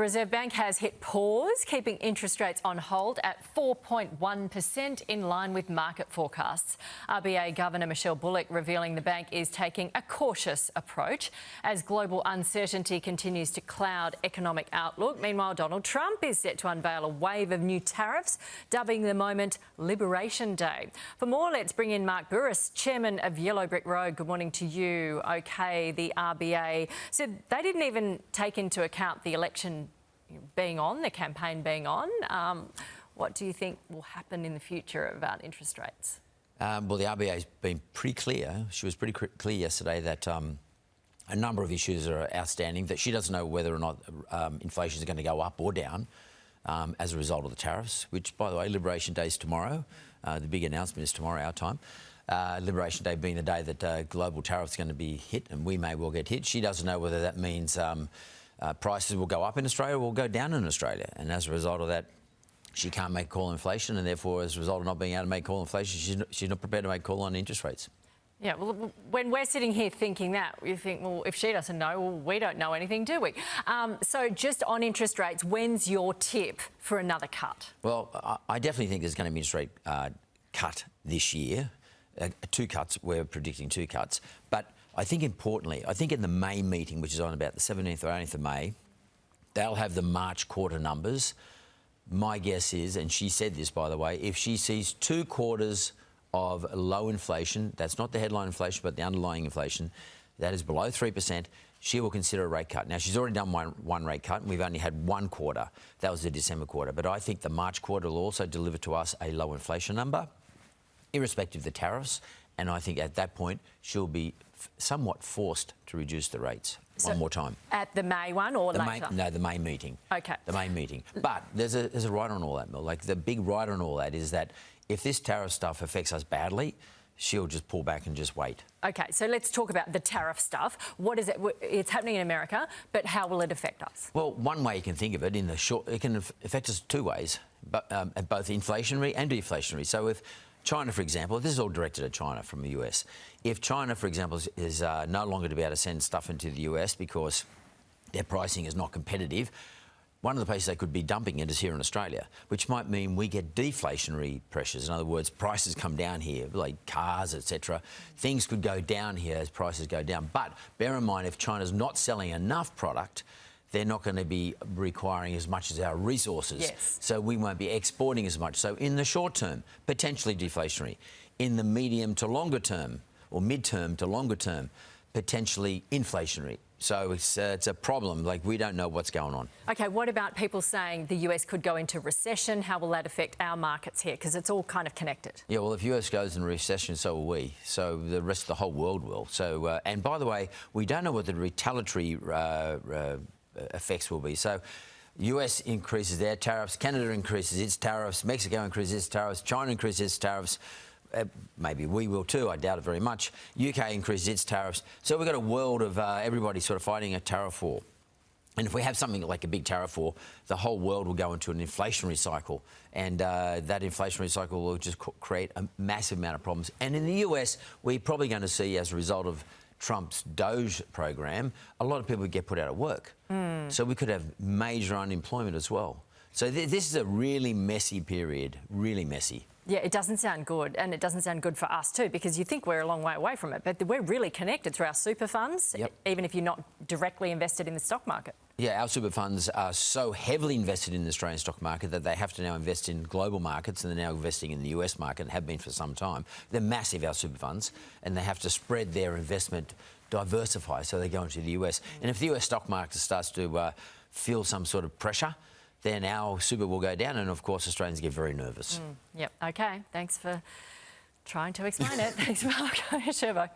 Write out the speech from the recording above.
The Reserve Bank has hit pause, keeping interest rates on hold at 4.1% in line with market forecasts. RBA Governor Michelle Bullock revealing the bank is taking a cautious approach as global uncertainty continues to cloud economic outlook. Meanwhile, Donald Trump is set to unveil a wave of new tariffs, dubbing the moment Liberation Day. For more, let's bring in Mark Bouris, Chairman of Yellow Brick Road. Good morning to you. OK, the RBA said they didn't even take into account the election being on, the campaign being on. What do you think will happen in the future about interest rates? Well, the RBA has been pretty clear. She was pretty clear yesterday that a number of issues are outstanding, that she doesn't know whether or not inflation is going to go up or down as a result of the tariffs, which, by the way, Liberation Day is tomorrow. The big announcement is tomorrow, our time. Liberation Day being the day that global tariffs are going to be hit, and we may well get hit. She doesn't know whether that means prices will go up in Australia or will go down in Australia. And as a result of that, she can't make a call on inflation, and therefore, as a result of not being able to make a call on inflation, she's not prepared to make a call on interest rates. Yeah, well, when we're sitting here thinking that, you think, well, if she doesn't know, well, we don't know anything, do we? So just on interest rates, when's your tip for another cut? Well, I definitely think there's going to be an interest rate cut this year. 2 cuts, we're predicting 2 cuts. But I think importantly, I think in the May meeting, which is on about the 17th or 18th of May, they'll have the March quarter numbers. My guess is, and she said this, by the way, if she sees 2 quarters of low inflation, that's not the headline inflation, but the underlying inflation, that is below 3%, she will consider a rate cut. Now, she's already done one rate cut, and we've only had 1 quarter. That was the December quarter. But I think the March quarter will also deliver to us a low inflation number, irrespective of the tariffs. And I think at that point, she'll be somewhat forced to reduce the rates one more time. At the May one or later? No, the May meeting. OK. The May meeting. But there's a write on all that, Mel. Like, the big write on all that is that if this tariff stuff affects us badly, she'll just pull back and just wait. OK, so let's talk about the tariff stuff. What is it? It's happening in America, but how will it affect us? Well, one way you can think of it, in the short, it can affect us 2 ways, but both inflationary and deflationary. So if China, for example, this is all directed at China from the US. If China, for example, is no longer to be able to send stuff into the US because their pricing is not competitive, one of the places they could be dumping it is here in Australia, which might mean we get deflationary pressures. In other words, prices come down here, like cars, etc. Things could go down here as prices go down. But bear in mind, if China's not selling enough product, they're not going to be requiring as much as our resources. Yes. So we won't be exporting as much. So in the short term, potentially deflationary. In the medium to longer term, or mid-term to longer term, potentially inflationary. So it's a problem. Like, we don't know what's going on. OK, what about people saying the US could go into recession? How will that affect our markets here? Because it's all kind of connected. Yeah, well, if US goes into recession, so will we. So the rest of the whole world will. So, and by the way, we don't know what the retaliatory effects will be. So US increases their tariffs, Canada increases its tariffs, Mexico increases its tariffs, China increases its tariffs. Maybe we will too, I doubt it very much. UK increases its tariffs. So we've got a world of everybody sort of fighting a tariff war. And if we have something like a big tariff war, the whole world will go into an inflationary cycle. And that inflationary cycle will just create a massive amount of problems. And in the US, we're probably going to see, as a result of Trump's DOGE program, a lot of people get put out of work. So we could have major unemployment as well. So this is a really messy period, really messy. Yeah, it doesn't sound good, and it doesn't sound good for us too, because you think we're a long way away from it, but we're really connected through our super funds, even if you're not directly invested in the stock market. Yeah, our super funds are so heavily invested in the Australian stock market that they have to now invest in global markets, and they're now investing in the US market and have been for some time. They're massive, our super funds, and they have to spread their investment, diversify, so they go into the US. And if the US stock market starts to feel some sort of pressure, then our super will go down, and of course Australians get very nervous. Yep, OK, thanks for trying to explain it. Thanks, Mark. Sherbo.